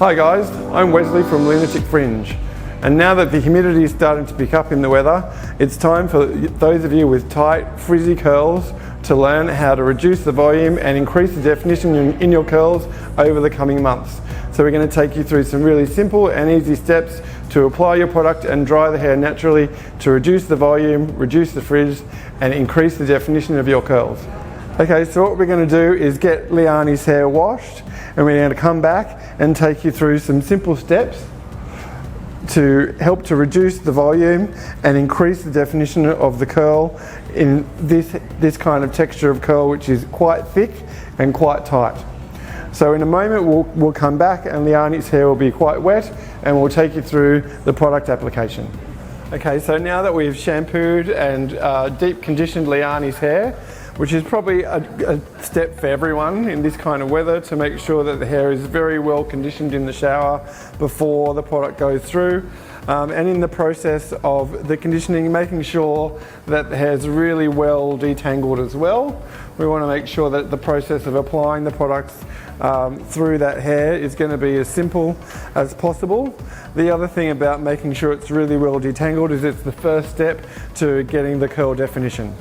Hi guys, I'm Wesley from Lunatic Fringe, and now that the humidity is starting to pick up in the weather, it's time for those of you with tight, frizzy curls to learn how to reduce the volume and increase the definition in your curls over the coming months. So we're going to take you through some really simple and easy steps to apply your product and dry the hair naturally to reduce the volume, reduce the frizz and increase the definition of your curls. Okay, so what we're going to do is get Liani's hair washed, and we're going to come back and take you through some simple steps to help to reduce the volume and increase the definition of the curl in this kind of texture of curl, which is quite thick and quite tight. So in a moment we'll come back and Liani's hair will be quite wet, and we'll take you through the product application. Okay, so now that we've shampooed and deep conditioned Liani's hair, which is probably a step for everyone in this kind of weather, to make sure that the hair is very well conditioned in the shower before the product goes through. And in the process of the conditioning, making sure that the hair is really well detangled as well. We want to make sure that the process of applying the products through that hair is going to be as simple as possible. The other thing about making sure it's really well detangled is it's the first step to getting the curl definition.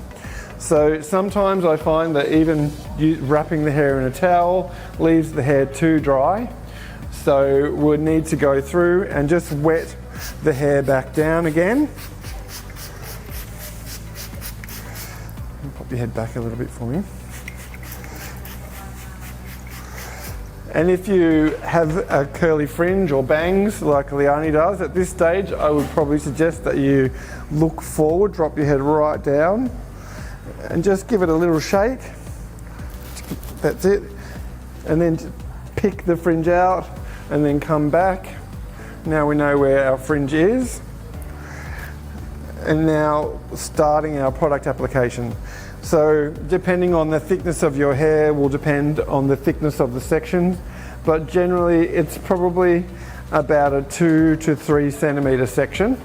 So sometimes I find that even wrapping the hair in a towel leaves the hair too dry. So we'll need to go through and just wet the hair back down again. Pop your head back a little bit for me. And if you have a curly fringe or bangs like Liani does, at this stage I would probably suggest that you look forward, drop your head right down, and just give it a little shake. That's it. And then pick the fringe out and then come back. Now we know where our fringe is. And now starting our product application. So depending on the thickness of your hair will depend on the thickness of the section, but generally it's probably about a 2 to 3 centimeter section.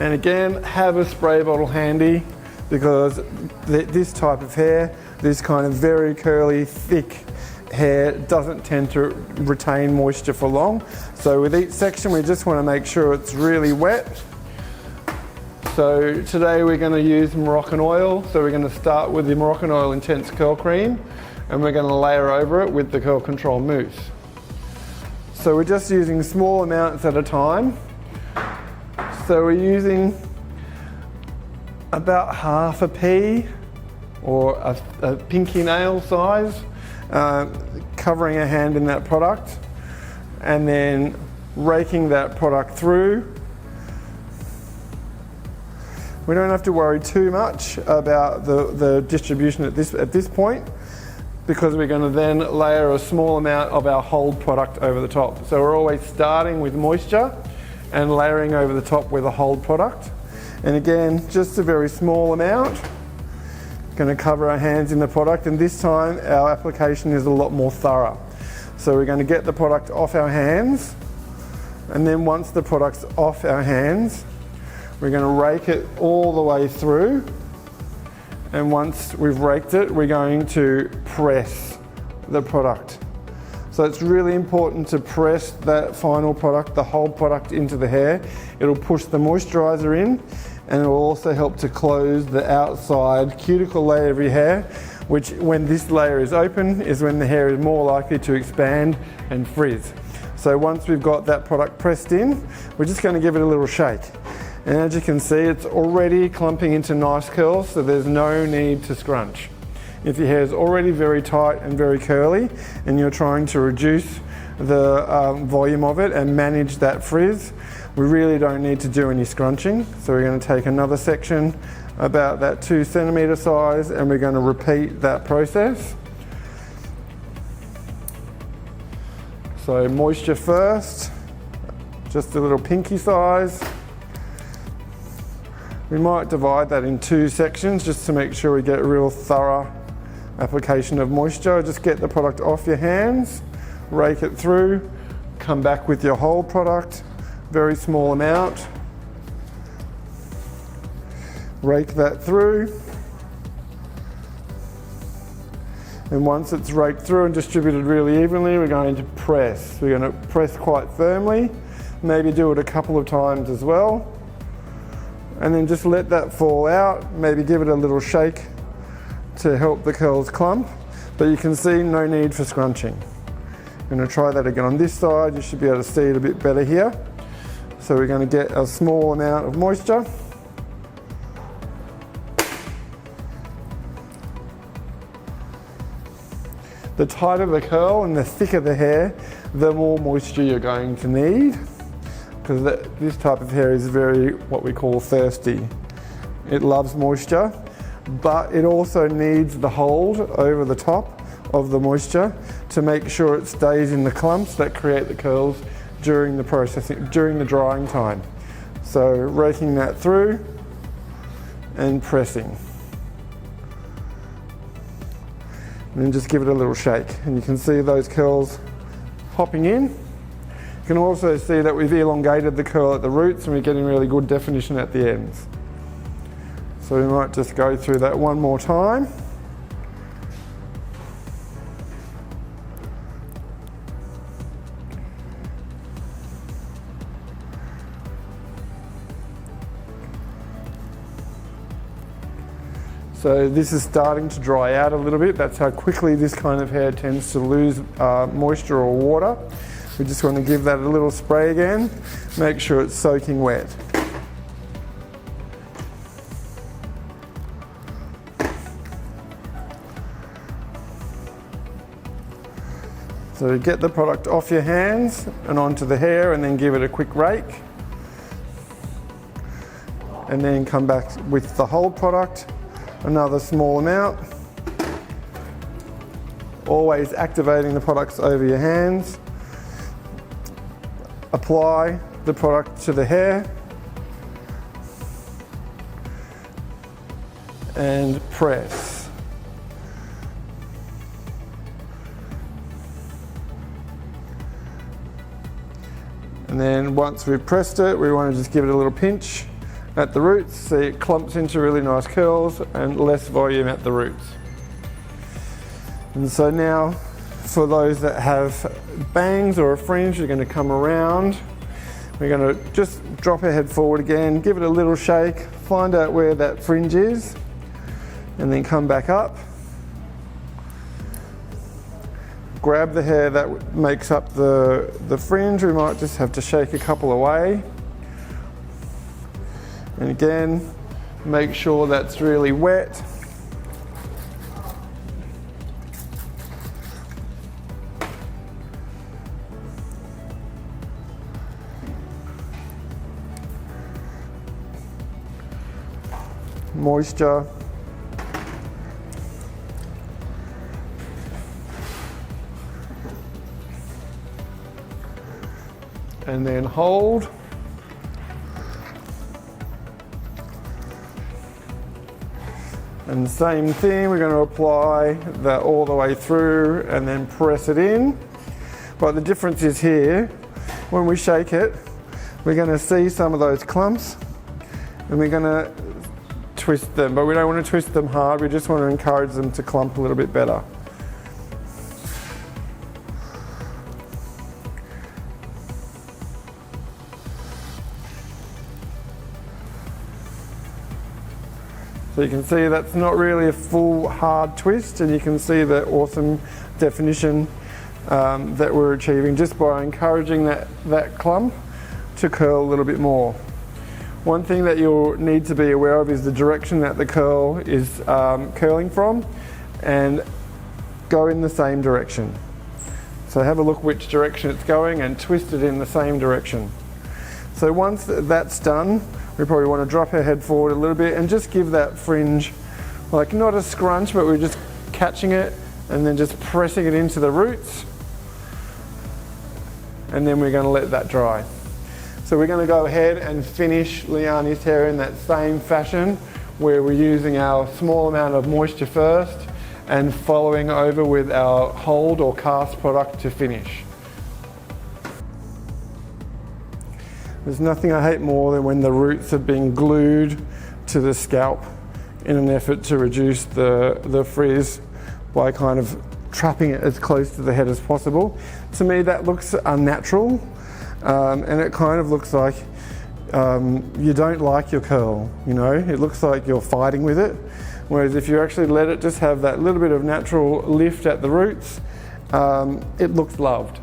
And again, have a spray bottle handy, because this type of hair, this kind of very curly, thick hair, doesn't tend to retain moisture for long. So with each section, we just want to make sure it's really wet. So today we're going to use Moroccan oil. So we're going to start with the Moroccan oil intense curl cream, and we're going to layer over it with the curl control mousse. So we're just using small amounts at a time. So we're using about half a pea or a pinky nail size, covering a hand in that product, and then raking that product through. We don't have to worry too much about the distribution at this point, because we're going to then layer a small amount of our hold product over the top. So we're always starting with moisture and layering over the top with a hold product. And again, just a very small amount. Going to cover our hands in the product, and this time our application is a lot more thorough. So we're going to get the product off our hands, and then once the product's off our hands, we're going to rake it all the way through. And once we've raked it, we're going to press the product. So it's really important to press that final product, the whole product, into the hair. It'll push the moisturizer in, and it will also help to close the outside cuticle layer of your hair, which, when this layer is open, is when the hair is more likely to expand and frizz. So once we've got that product pressed in, we're just going to give it a little shake. And as you can see, it's already clumping into nice curls, so there's no need to scrunch. If your hair is already very tight and very curly, and you're trying to reduce the volume of it and manage that frizz, we really don't need to do any scrunching. So we're going to take another section about that 2 centimeter size, and we're going to repeat that process. So moisture first, just a little pinky size. We might divide that in 2 sections just to make sure we get a real thorough application of moisture. Just get the product off your hands, rake it through, come back with your whole product, very small amount, rake that through, And once it's raked through and distributed really evenly, we're going to press. We're going to press quite firmly, maybe do it a couple of times as well. And then just let that fall out, maybe give it a little shake to help the curls clump. But you can see no need for scrunching. I'm going to try that again on this side. You should be able to see it a bit better here. So we're going to get a small amount of moisture. The tighter the curl and the thicker the hair, the more moisture you're going to need, because this type of hair is very, what we call thirsty. It loves moisture, but it also needs the hold over the top of the moisture to make sure it stays in the clumps that create the curls during the processing, during the drying time. So raking that through and pressing. And then just give it a little shake, and you can see those curls popping in. You can also see that we've elongated the curl at the roots and we're getting really good definition at the ends. So we might just go through that one more time. So this is starting to dry out a little bit. That's how quickly this kind of hair tends to lose moisture or water. We just want to give that a little spray again. Make sure it's soaking wet. So get the product off your hands and onto the hair, and then give it a quick rake. And then come back with the whole product. Another small amount. Always activating the products over your hands. Apply the product to the hair and press. And then once we've pressed it, we want to just give it a little pinch at the roots, see it clumps into really nice curls and less volume at the roots. And so now, for those that have bangs or a fringe, you're going to come around. We're going to just drop our head forward again, give it a little shake, find out where that fringe is, and then come back up. Grab the hair that makes up the fringe. We might just have to shake a couple away. And again, make sure that's really wet. Moisture. And then hold. And the same thing, we're going to apply that all the way through and then press it in. But the difference is here, when we shake it, we're going to see some of those clumps and we're going to twist them, but we don't want to twist them hard, we just want to encourage them to clump a little bit better. So you can see that's not really a full hard twist, and you can see the awesome definition that we're achieving just by encouraging that clump to curl a little bit more. One thing that you'll need to be aware of is the direction that the curl is curling from, and go in the same direction. So have a look which direction it's going and twist it in the same direction. So once that's done, we probably want to drop our head forward a little bit and just give that fringe, like not a scrunch, but we're just catching it and then just pressing it into the roots. And then we're going to let that dry. So we're going to go ahead and finish Liani's hair in that same fashion, where we're using our small amount of moisture first and following over with our hold or cast product to finish. There's nothing I hate more than when the roots have been glued to the scalp in an effort to reduce the frizz by kind of trapping it as close to the head as possible. To me that looks unnatural, and it kind of looks like you don't like your curl, you know, it looks like you're fighting with it. Whereas if you actually let it just have that little bit of natural lift at the roots, it looks loved.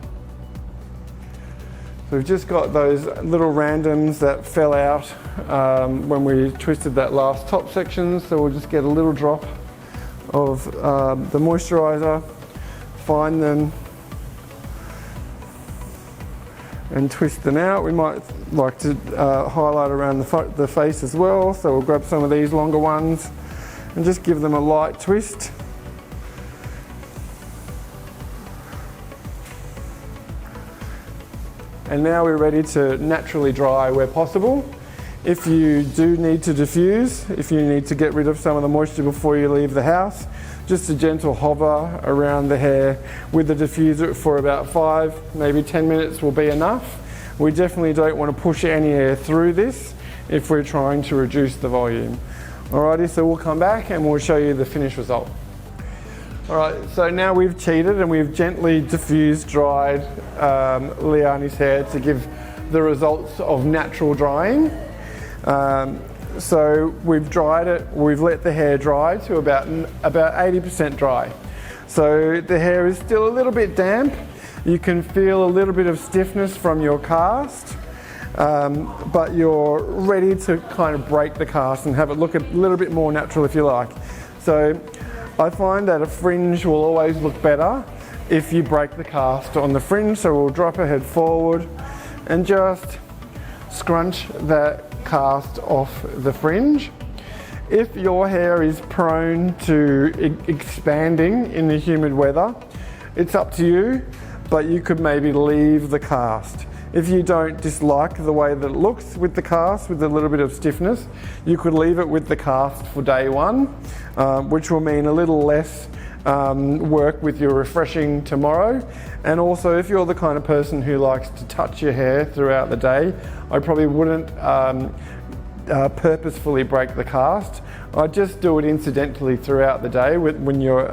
So we've just got those little randoms that fell out when we twisted that last top section, so we'll just get a little drop of the moisturiser, find them and twist them out. We might like to highlight around the face as well, so we'll grab some of these longer ones and just give them a light twist. And now we're ready to naturally dry where possible. If you do need to diffuse, if you need to get rid of some of the moisture before you leave the house, just a gentle hover around the hair with the diffuser for about 5, maybe 10 minutes will be enough. We definitely don't want to push any air through this if we're trying to reduce the volume. Alrighty, so we'll come back and we'll show you the finished result. Alright, so now we've cheated and we've gently diffused, dried Liani's hair to give the results of natural drying. So we've dried it, we've let the hair dry to about 80% dry. So the hair is still a little bit damp. You can feel a little bit of stiffness from your cast, but you're ready to kind of break the cast and have it look a little bit more natural if you like. So I find that a fringe will always look better if you break the cast on the fringe. So we'll drop our head forward and just scrunch that cast off the fringe. If your hair is prone to expanding in the humid weather, it's up to you, but you could maybe leave the cast. If you don't dislike the way that it looks with the cast, with a little bit of stiffness, you could leave it with the cast for day one, which will mean a little less work with your refreshing tomorrow. And also, if you're the kind of person who likes to touch your hair throughout the day, I probably wouldn't purposefully break the cast. I just do it incidentally throughout the day when you're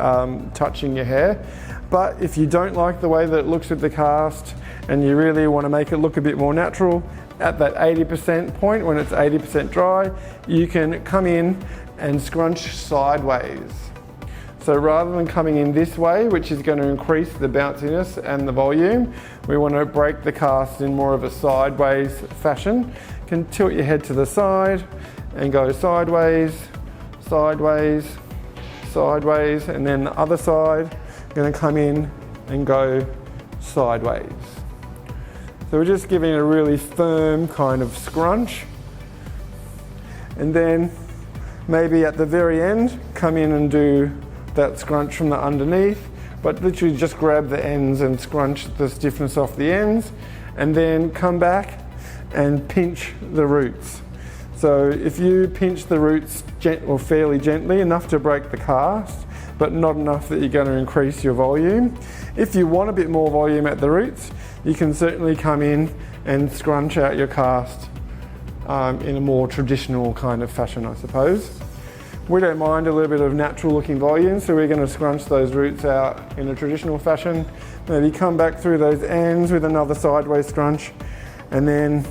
touching your hair. But if you don't like the way that it looks with the cast and you really want to make it look a bit more natural, at that 80% point, when it's 80% dry, you can come in and scrunch sideways. So rather than coming in this way, which is going to increase the bounciness and the volume, we want to break the cast in more of a sideways fashion. You can tilt your head to the side and go sideways, sideways, sideways, and then the other side, going to come in and go sideways. So we're just giving a really firm kind of scrunch, and then maybe at the very end, come in and do that scrunch from the underneath, but literally just grab the ends and scrunch the stiffness off the ends, and then come back and pinch the roots. So if you pinch the roots fairly gently, enough to break the cast, but not enough that you're going to increase your volume. If you want a bit more volume at the roots, you can certainly come in and scrunch out your cast in a more traditional kind of fashion, I suppose. We don't mind a little bit of natural looking volume, so we're going to scrunch those roots out in a traditional fashion. Maybe come back through those ends with another sideways scrunch, and then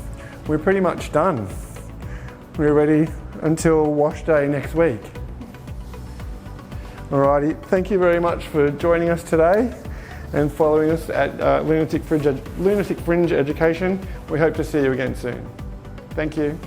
we're pretty much done. We're ready until wash day next week. Alrighty, thank you very much for joining us today and following us at Lunatic Fringe Education. We hope to see you again soon. Thank you.